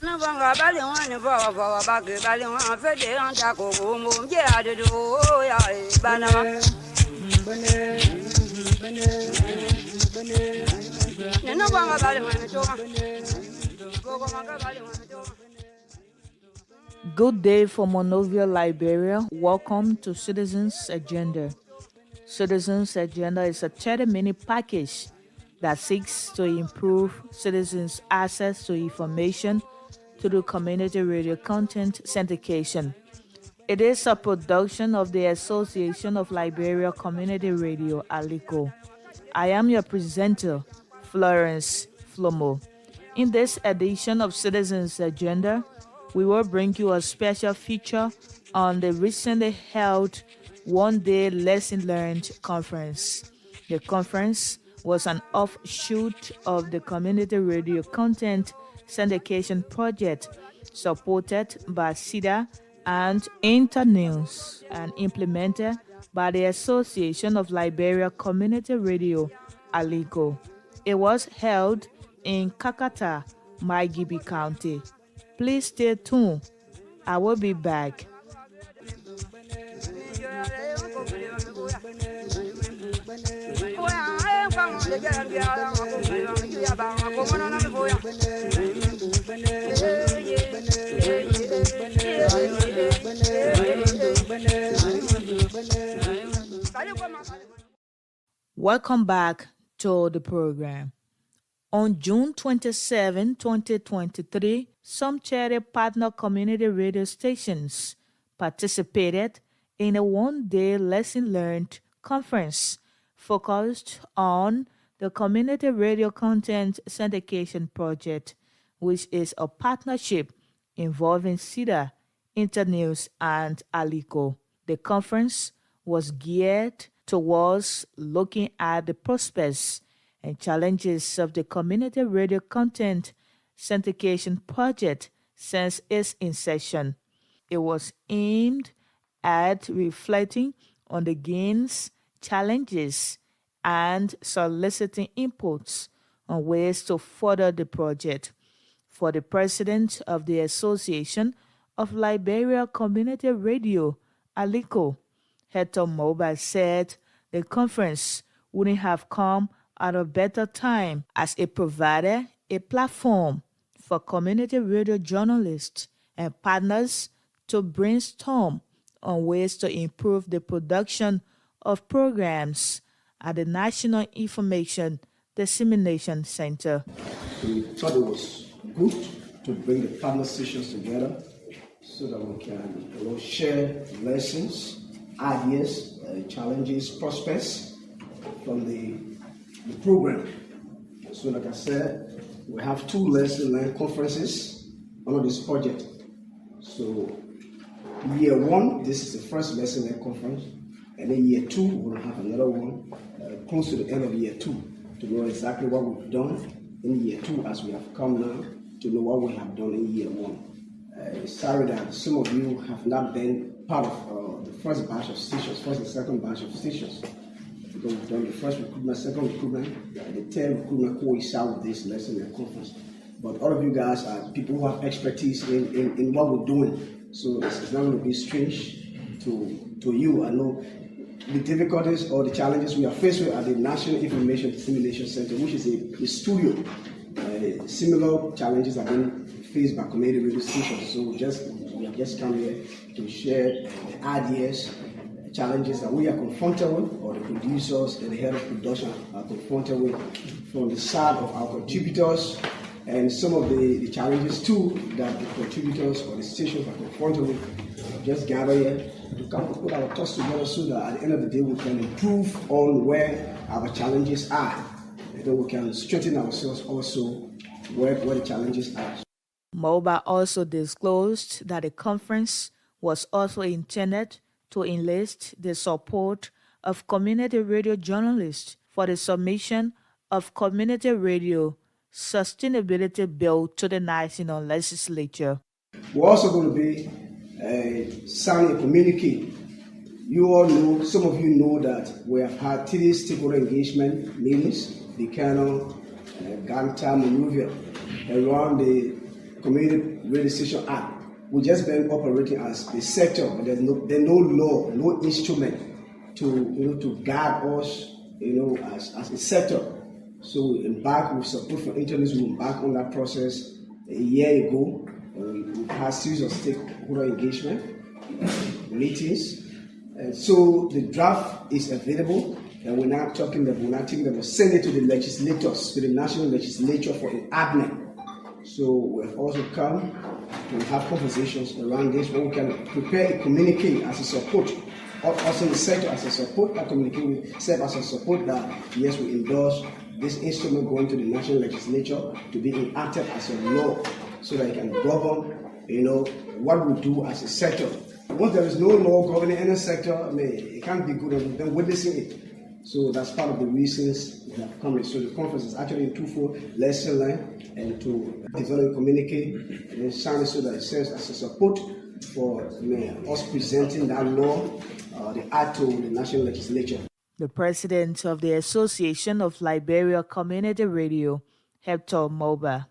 Good day for Monrovia, Liberia. Welcome to Citizens Agenda. Citizens Agenda is a 30-minute package that seeks to improve citizens' access to information through community radio content syndication. It is a production of the Association of Liberia Community Radio, ALICO. I am your presenter, Florence Flomo. In this edition of Citizens Agenda, we will bring you a special feature on the recently held one-day lesson learned conference. The conference was an offshoot of the Community Radio Content Syndication Project supported by CIDA and Internews and implemented by the Association of Liberia Community Radio, ALICO. It was held in Kakata, Maigibi County. Please stay tuned. I will be back. Welcome back to the program. On June 27, 2023, some charity partner community radio stations participated in a one-day lesson learned conference focused on the Community Radio Content Syndication Project, which is a partnership involving CIDA, Internews, and ALICO. The conference was geared towards looking at the prospects and challenges of the Community Radio Content Syndication Project since its inception. It was aimed at reflecting on the gains, challenges, and soliciting inputs on ways to further the project. For the president of the Association of Liberia Community Radio, ALICO, Hector Moba, said the conference wouldn't have come at a better time as it provided a platform for community radio journalists and partners to brainstorm on ways to improve the production of programs at the National Information Dissemination Center. We thought it was good to bring the partner stations together so that we can share lessons, ideas, challenges, prospects from the program. So like I said, we have 2 lesson learned conferences under this project. So year 1, this is the first lesson learned conference, and then year 2, we're going to have another one close to the end of year 2 to know exactly what we've done in year 2 as we have come now to know what we have done in year 1. Sorry that some of you have not been part of the first batch of stations, first and second batch of stations. Because we've done the first recruitment, second recruitment, the third recruitment coincide with this lesson and conference. But all of you guys are people who have expertise in what we're doing. So it's not going to be strange to you. I know the difficulties or the challenges we are faced with at the National Information Dissemination Center, which is a studio. Similar challenges have been faced by community radio stations. So we have just come here to share the ideas, challenges that we are confronted with, or the producers and the head of production are confronted with from the side of our contributors, and some of the challenges too that the contributors or the stations are confronted with. Just gather here to come and put our thoughts together so that at the end of the day we can improve on where our challenges are, and then we can strengthen ourselves also where the challenges are. Moba also disclosed that the conference was also intended to enlist the support of community radio journalists for the submission of community radio sustainability bill to the national legislature. We're also going to be signing a communique. You all know, some of you know that we have had 3 stakeholder engagement meetings, the Colonel, Ganta, Monrovia, around the Community Radio Station Act. We just been operating as a sector, but there's no law, no instrument to guide us, as a sector. So we embarked with support from internews. We embarked on that process a year ago. We had a series of stakeholder engagement meetings, and so the draft is available. And we're now taking them, we'll send it to the legislators, to the national legislature for enactment. So we've also come to have conversations around this where we can prepare a communique as a support, also the sector as a support, that communique will serve as a support that, yes, we endorse this instrument going to the national legislature to be enacted as a law so that it can govern, what we do as a sector. Once there is no law governing any sector, it can't be good, and then witnessing it. So that's part of the reasons we have come. So the conference is actually in twofold: lesson learned and to develop a communique and then sign it so that it serves as a support for us presenting that law, the act to the national legislature. The president of the Association of Liberia Community Radio, Hector Moba.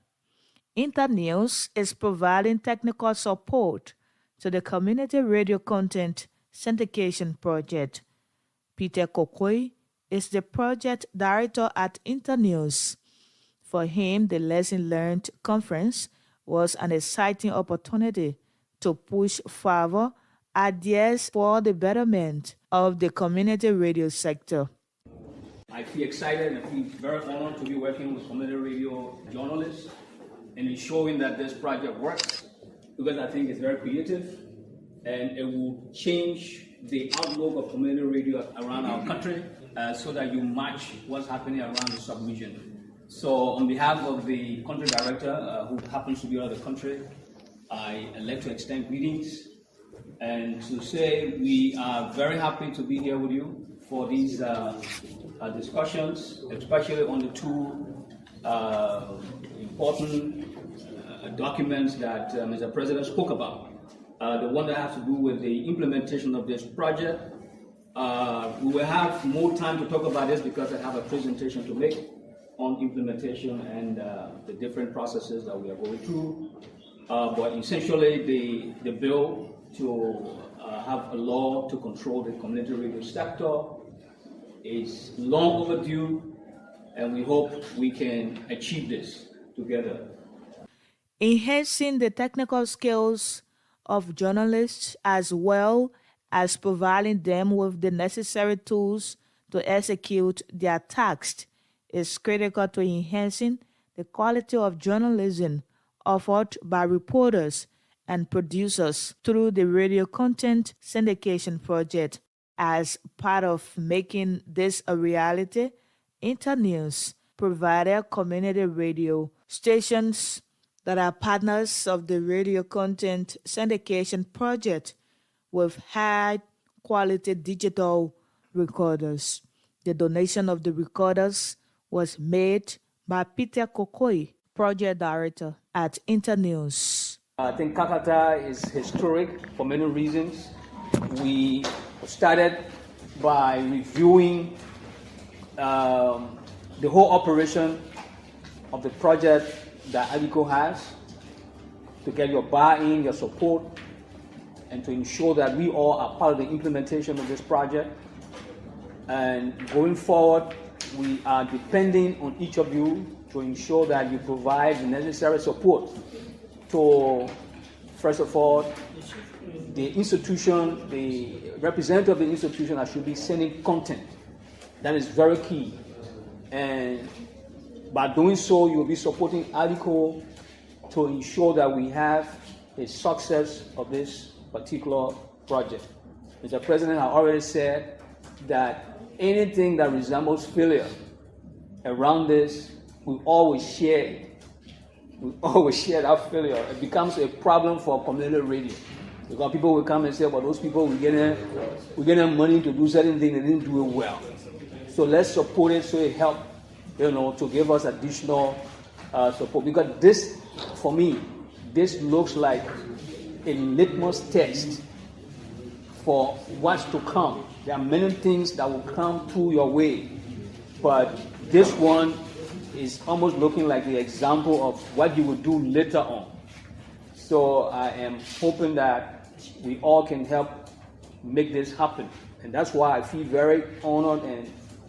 Internews is providing technical support to the community radio content syndication project. Peter Kokoi is the project director at Internews. For him, the Lesson Learned conference was an exciting opportunity to push further ideas for the betterment of the community radio sector. I feel excited and I feel very honored to be working with community radio journalists and ensuring that this project works, because I think it's very creative and it will change the outlook of community radio around our country so that you match what's happening around the sub-region. So on behalf of the country director, who happens to be out of the country, I'd like to extend greetings and to say we are very happy to be here with you for these discussions, especially on the two important documents that Mr. President spoke about. The one that has to do with the implementation of this project. We will have more time to talk about this because I have a presentation to make on implementation and the different processes that we are going through. But essentially, the bill to have a law to control the community radio sector is long overdue, and we hope we can achieve this together. Enhancing the technical skills of journalists as well as providing them with the necessary tools to execute their tasks is critical to enhancing the quality of journalism offered by reporters and producers through the radio content syndication project. As part of making this a reality, Internews provided community radio stations that are partners of the radio content syndication project with high-quality digital recorders. The donation of the recorders was made by Peter Kokoi, project director at Internews. I think Kakata is historic for many reasons. We started by reviewing the whole operation of the project that ALICO has, to get your buy-in, your support, and to ensure that we all are part of the implementation of this project. And going forward, we are depending on each of you to ensure that you provide the necessary support to, first of all, the institution, the representative of the institution that should be sending content. That is very key. And by doing so, you will be supporting ALICO to ensure that we have a success of this particular project. Mr. President has already said that anything that resembles failure around this, we always share it. We always share that failure. It becomes a problem for community radio. Because people will come and say, well, those people, we're getting money to do certain things, they didn't do it well. So let's support it so it helps, to give us additional support. Because this, for me, this looks like a litmus test for what's to come. There are many things that will come through your way, but this one is almost looking like the example of what you will do later on. So I am hoping that we all can help make this happen. And that's why I feel very honored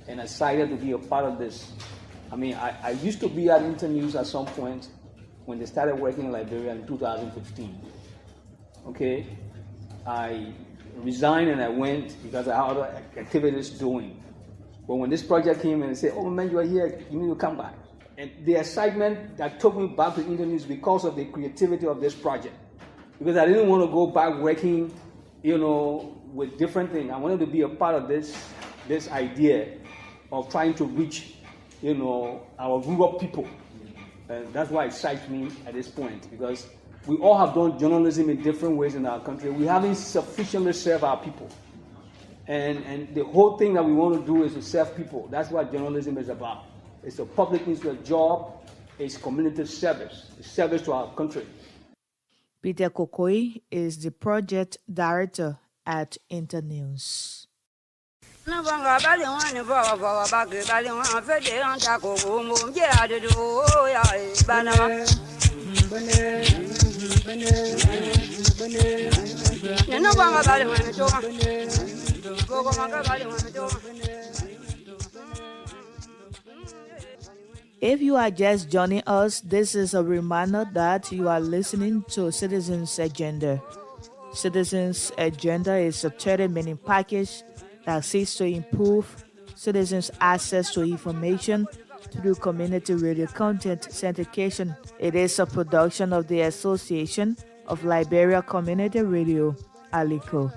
and excited to be a part of this. I mean, I used to be at Internews at some point when they started working in Liberia in 2015. Okay? I resigned and I went because I had other activities doing. But when this project came and they said, oh man, you are here, you need to come back. And the excitement that took me back to Internews because of the creativity of this project. Because I didn't want to go back working, with different things. I wanted to be a part of this idea of trying to reach, our rural people. And that's why it excites me at this point, because we all have done journalism in different ways in our country. We haven't sufficiently served our people. And the whole thing that we want to do is to serve people. That's what journalism is about. It's a public interest job. It's community service. It's service to our country. Peter Kokoi is the project director at Internews. If you are just joining us, this is a reminder that you are listening to Citizens Agenda. Citizens Agenda is a 30-minute package that seeks to improve citizens' access to information through community radio content syndication. It is a production of the Association of Liberia Community Radio, ALICO.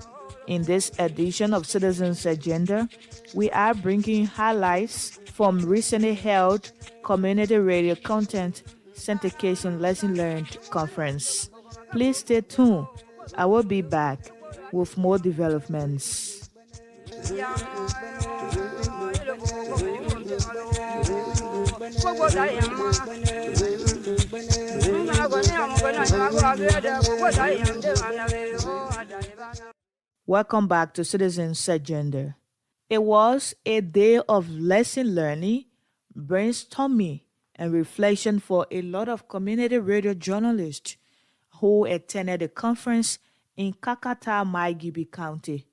In this edition of Citizens Agenda, we are bringing highlights from recently held Community Radio Content Syndication Lesson Learned Conference. Please stay tuned. I will be back with more developments. Welcome back to Citizens Agenda. It was a day of lesson learning, brainstorming, and reflection for a lot of community radio journalists who attended the conference in Kakata, Maigibi County.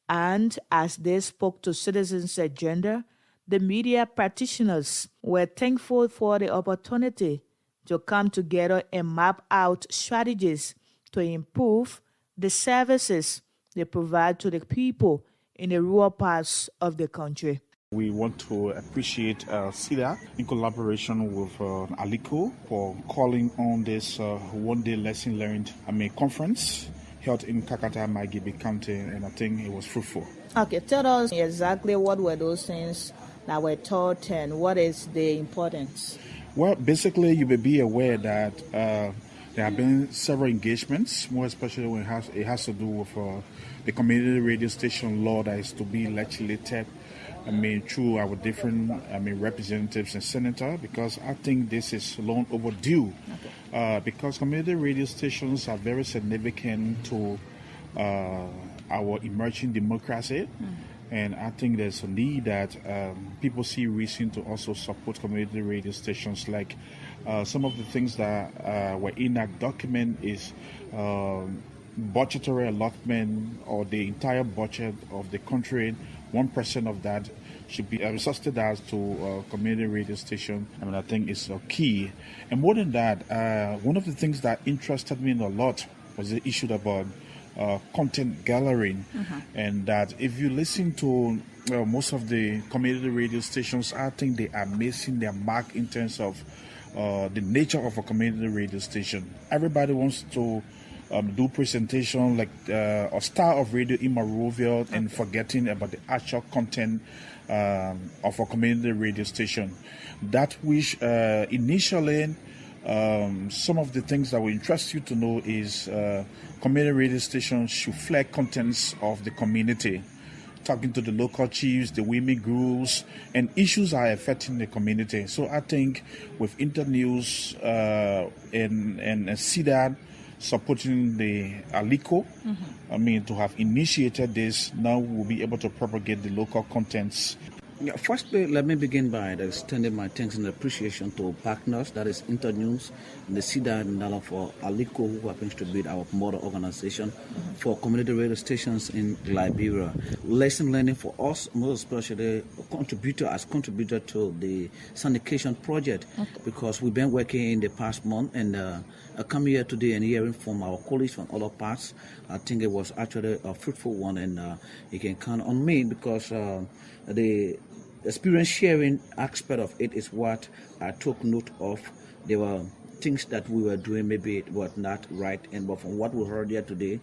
And as they spoke to Citizens Agenda, the media practitioners were thankful for the opportunity to come together and map out strategies to improve the services they provide to the people in the rural parts of the country. We want to appreciate SIDA in collaboration with ALICO for calling on this one-day lesson learned conference held in Kakata, Maigibi County, and I think it was fruitful. Okay, tell us exactly what were those things that were taught and what is the importance? Well, basically, you may be aware that there have been several engagements, more especially when it has to do with the community radio station law that is to be legislated through our different representatives and senators, because I think this is long overdue. Okay. Because community radio stations are very significant to our emerging democracy. And I think there's a need that people see reason to also support community radio stations. Like some of the things that were in that document is budgetary allotment, or the entire budget of the country. 1% of that should be subsidized to community radio station. I think it's key. And more than that, one of the things that interested me a lot was the issue about content gathering. And that if you listen to most of the community radio stations, I think they are missing their mark in terms of the nature of a community radio station. Everybody wants to do presentation like a star of radio in Monrovia, and forgetting about the actual content of a community radio station. That which initially some of the things that will interest you to know is community radio stations should flag contents of the community, talking to the local chiefs, the women groups, and issues are affecting the community. So I think with Internews and CDAD supporting the ALICO, to have initiated this, now we'll be able to propagate the local contents. Yeah, firstly, let me begin by extending my thanks and appreciation to partners, that is Internews, the CIDA and Nala for Aliko, who happens to be our mother organization for community radio stations in Liberia. Lesson learning for us, most especially contributor to the syndication project, because we've been working in the past month and I come here today and hearing from our colleagues from other parts. I think it was actually a fruitful one, and you can count on me because the experience sharing aspect of it is what I took note of. There were things that we were doing, maybe it was not right, but from what we heard here today,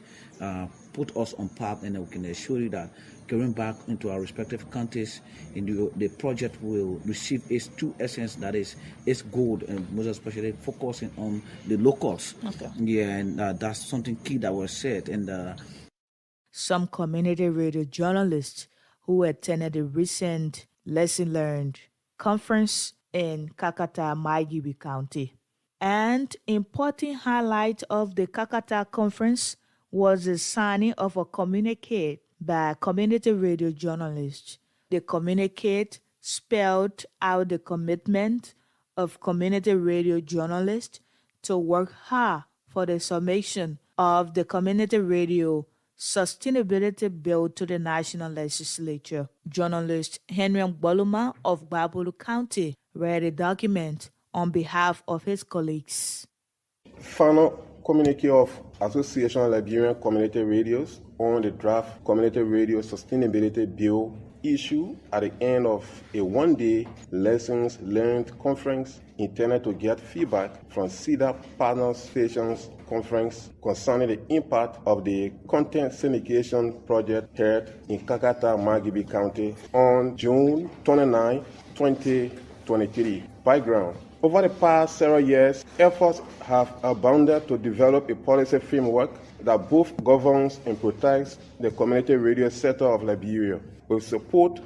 put us on path, and we can assure you that going back into our respective countries, the project will receive its true essence, that is its goal, and most especially focusing on the locals. Okay. Yeah, and that's something key that was said. And some community radio journalists who attended the recent Lesson Learned conference in Kakata, Maigibi County. And important highlight of the Kakata conference was the signing of a communique by community radio journalists. The communique spelled out the commitment of community radio journalists to work hard for the submission of the community radio sustainability bill to the national legislature. Journalist Henry Boluma of Babulu County read a document on behalf of his colleagues. Final communique of Association of Liberian Community Radios on the draft Community Radio Sustainability Bill issue at the end of a one-day lessons learned conference intended to get feedback from CIDA partner stations conference concerning the impact of the content syndication project held in Kakata, Magibi County on June 29, 2023. Background. Over the past several years, efforts have abounded to develop a policy framework that both governs and protects the community radio sector of Liberia. With support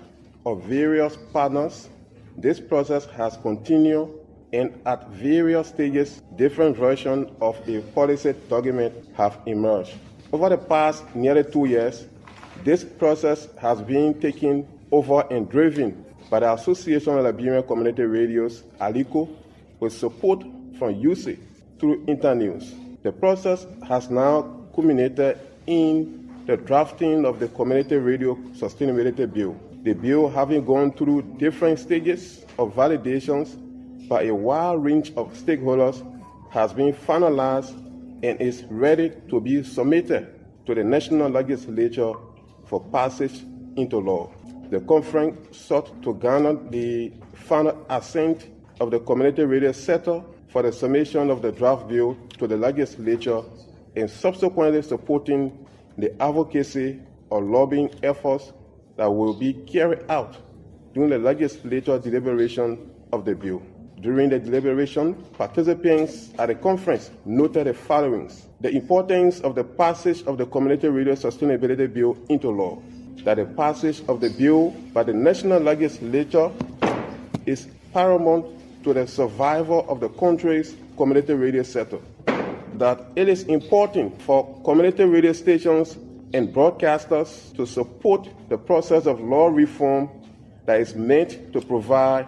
of various partners, this process has continued, and at various stages, different versions of a policy document have emerged. Over the past nearly 2 years, this process has been taken over and driven by the Association of Liberian Community Radios, ALICO, with support from UC through Internews. The process has now culminated in the drafting of the Community Radio Sustainability Bill. The bill, having gone through different stages of validations by a wide range of stakeholders, has been finalized and is ready to be submitted to the national legislature for passage into law. The conference sought to garner the final assent of the community radio sector for the submission of the draft bill to the legislature and subsequently supporting the advocacy or lobbying efforts that will be carried out during the legislature deliberation of the bill. During the deliberation, participants at the conference noted the following: the importance of the passage of the Community Radio Sustainability Bill into law, that the passage of the bill by the national legislature is paramount to the survival of the country's community radio sector, that it is important for community radio stations and broadcasters to support the process of law reform that is meant to provide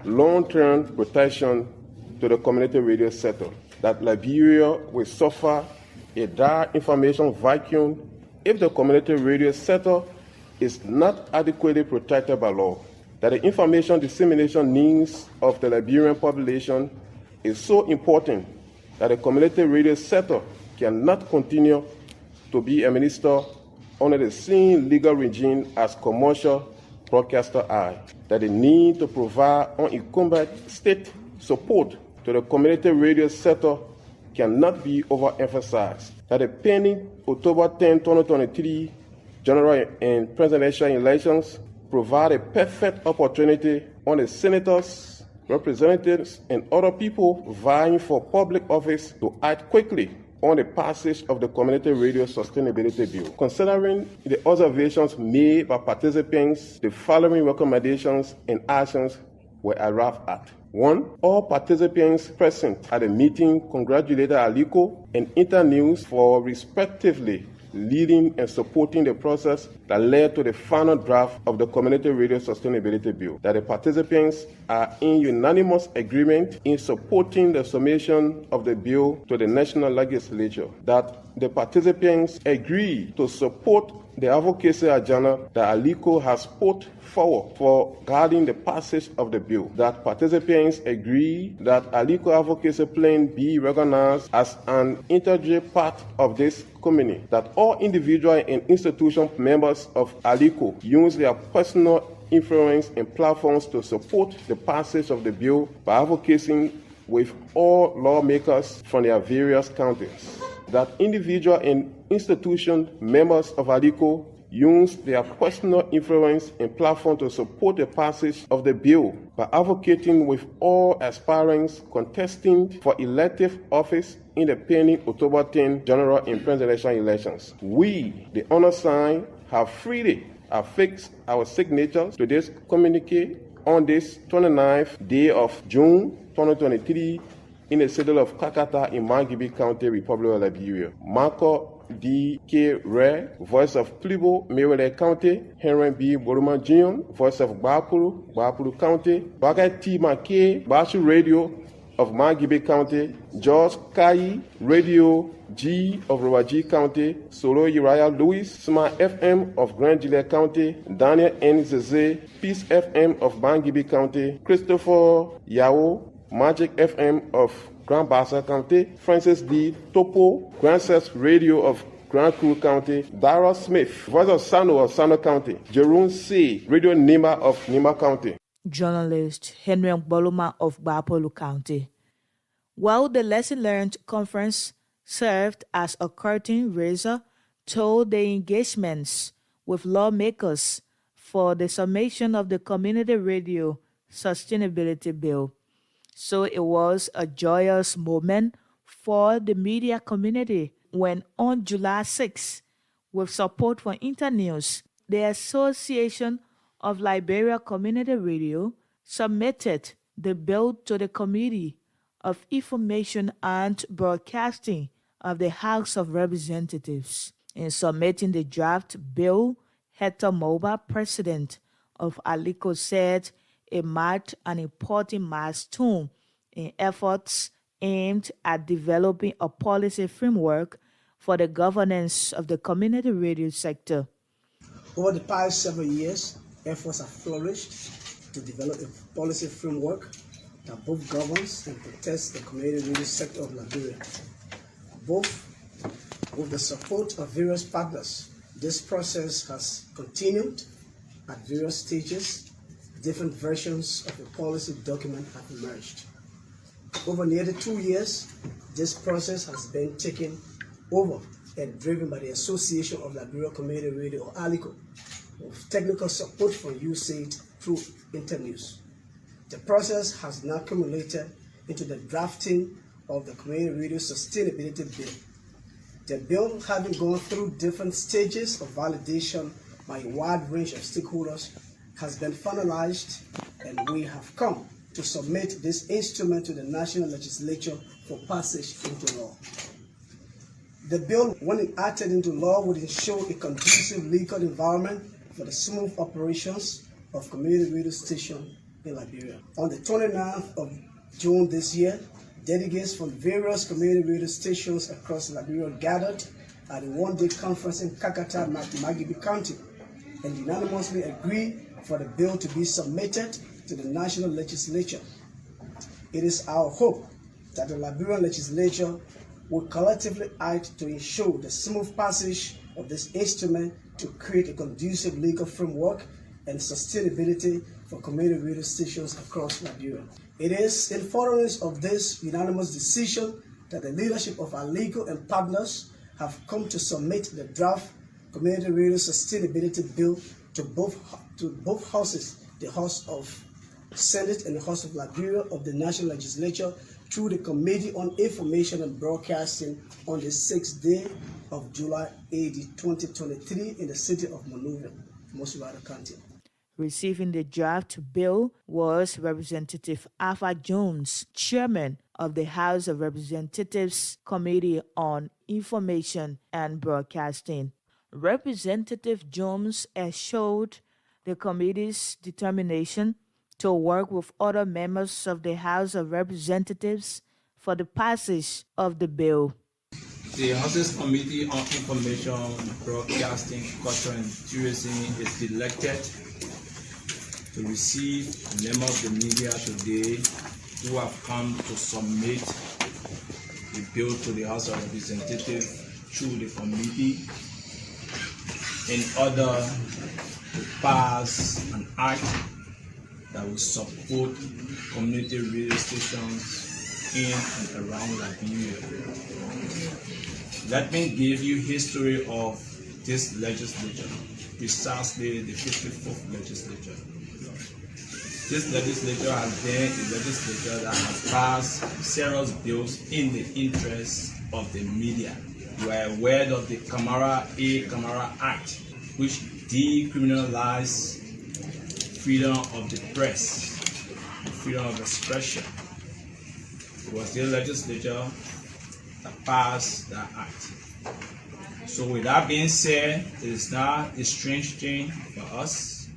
long-term protection to the community radio sector, that Liberia will suffer a dire information vacuum if the community radio sector is not adequately protected by law, that the information dissemination needs of the Liberian population is so important that the community radio sector cannot continue to be administered under the same legal regime as commercial broadcaster are, that the need to provide unencumbered state support to the community radio sector cannot be overemphasized, that the pending October 10, 2023 general and presidential elections provide a perfect opportunity on the senators, representatives, and other people vying for public office to act quickly on the passage of the Community Radio Sustainability Bill. Considering the observations made by participants, the following recommendations and actions were arrived at. 1. All participants present at the meeting congratulated ALICO and Internews for respectively leading and supporting the process that led to the final draft of the Community Radio Sustainability Bill, that the participants are in unanimous agreement in supporting the submission of the bill to the National Legislature, that the participants agree to support the advocacy agenda that Aliko has put forward for guarding the passage of the bill, that participants agree that Aliko advocacy plan be recognized as an integral part of this community, that all individual and institution members of Aliko use their personal influence and platforms to support the passage of the bill by advocating with all lawmakers from their various counties, that individual and institution members of Aliko use their personal influence and platform to support the passage of the bill by advocating with all aspirants contesting for elective office in the pending October 10 general and presidential elections. We, the undersigned, have freely affixed our signatures to this communique on this 29th day of June 2023 in the city of Kakata in Mangibi County, Republic of Liberia. Marco D. K. Ray, voice of Plibo, Maryland County. Henry B. Boruma Jr., voice of Bapuru County. Bagai T. McKay, Bashu Radio of Mangibi County. George Kai, Radio G of Rawaji County. Solo Uriah Lewis, Smart FM of Grand Gillette County. Daniel N. Zeze, Peace FM of Mangibi County. Christopher Yao, Magic FM of Grand Bassa County, Francis D. Topo, Grand Cess Radio of Grand Kru County, Dara Smith, voice of Sano County, Jerome C. Radio Nima of Nima County. Journalist Henry Boluma of Bapolu County. While the Lesson Learned Conference served as a curtain raiser to the engagements with lawmakers for the submission of the Community Radio Sustainability Bill, so it was a joyous moment for the media community when on July 6, with support from Internews, the Association of Liberia Community Radio submitted the bill to the Committee of Information and Broadcasting of the House of Representatives. In submitting the draft bill, Hector Moba, president of Aliko, said it marked an important milestone in efforts aimed at developing a policy framework for the governance of the community radio sector. Over the past several years, efforts have flourished to develop a policy framework that both governs and protects the community radio sector of Liberia. Both with the support of various partners, this process has continued at various stages. Different versions of the policy document have emerged. Over nearly 2 years, this process has been taken over and driven by the Association of Liberia Community Radio, or ALICO, with technical support from USAID through Internews. The process has now culminated into the drafting of the Community Radio Sustainability Bill. The bill, having gone through different stages of validation by a wide range of stakeholders, has been finalized, and we have come to submit this instrument to the National Legislature for passage into law. The bill, when enacted into law, would ensure a conducive legal environment for the smooth operations of community radio stations in Liberia. On the 29th of June this year, delegates from various community radio stations across Liberia gathered at a one-day conference in Kakata, Magibi County, and unanimously agreed for the bill to be submitted to the National Legislature. It is our hope that the Liberian Legislature will collectively act to ensure the smooth passage of this instrument to create a conducive legal framework and sustainability for community radio stations across Liberia. It is in furtherance of this unanimous decision that the leadership of our legal and partners have come to submit the draft Community Radio Sustainability Bill to both houses, the House of Senate and the House of Liberia of the National Legislature, through the Committee on Information and Broadcasting on the 6th day of July 2023 in the city of Monrovia, Mosuvada County. Receiving the draft bill was Representative Alpha Jones, chairman of the House of Representatives Committee on Information and Broadcasting. Representative Jones assured the committee's determination to work with other members of the House of Representatives for the passage of the bill. The House's Committee on Information, Broadcasting, Culture and Tourism is elected to receive members of the media today who have come to submit the bill to the House of Representatives through the committee in order to pass an act that will support community radio stations in and around Liberia. Let me give you history of this legislature, precisely the 54th legislature. This legislature has been a legislature that has passed serious bills in the interest of the media. You are aware of the Camara Act, which decriminalized freedom of the press, freedom of expression. It was the legislature that passed that act. So with that being said, it is not a strange thing for us,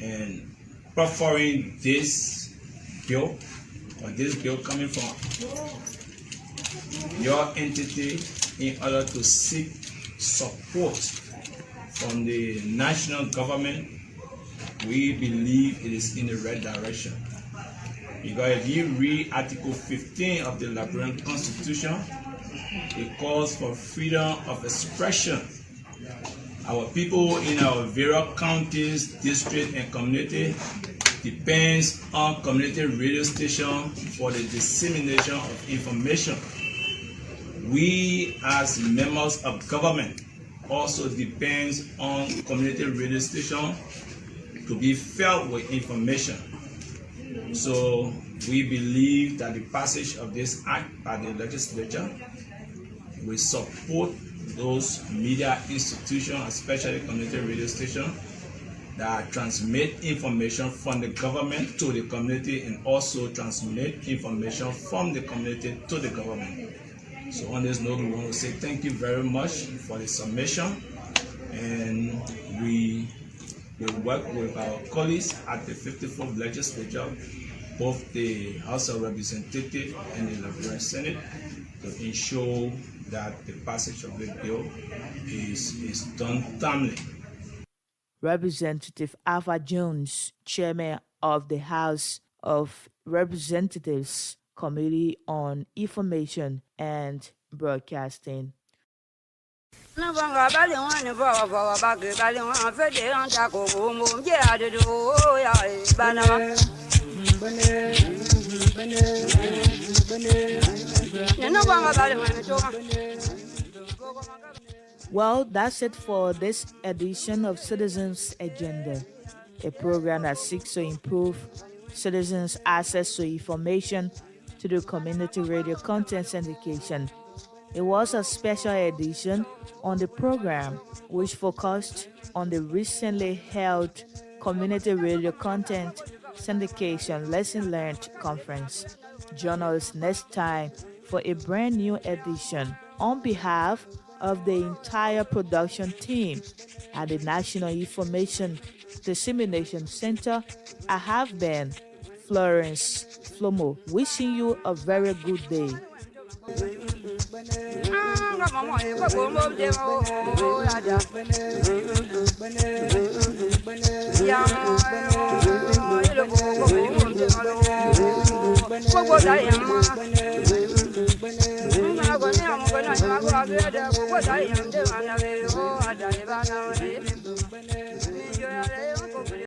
and preferring this bill, or this bill coming from your entity in order to seek support from the national government, we believe it is in the right direction. Because if you read Article 15 of the Liberian Constitution, it calls for freedom of expression. Our people in our various counties, districts, and community depends on community radio stations for the dissemination of information. We, as members of government, also depends on community radio stations to be filled with information. So we believe that the passage of this act by the legislature will support those media institutions, especially community radio stations, that transmit information from the government to the community and also transmit information from the community to the government. So on this note, we want to say thank you very much for the submission, and we will work with our colleagues at the 54th legislature, both the House of Representatives and the Liberian Senate, to ensure that the passage of the bill is done timely. Representative Alpha Jones, Chairman of the House of Representatives Committee on Information and Broadcasting. Well, that's it for this edition of Citizens Agenda, a program that seeks to improve citizens' access to information through community radio content syndication. It was a special edition on the program which focused on the recently held Community Radio Content Syndication Lesson Learned Conference. Join us next time for a brand new edition. On behalf of the entire production team at the National Information Dissemination Center, I have been Florence Flomo, wishing you a very good day.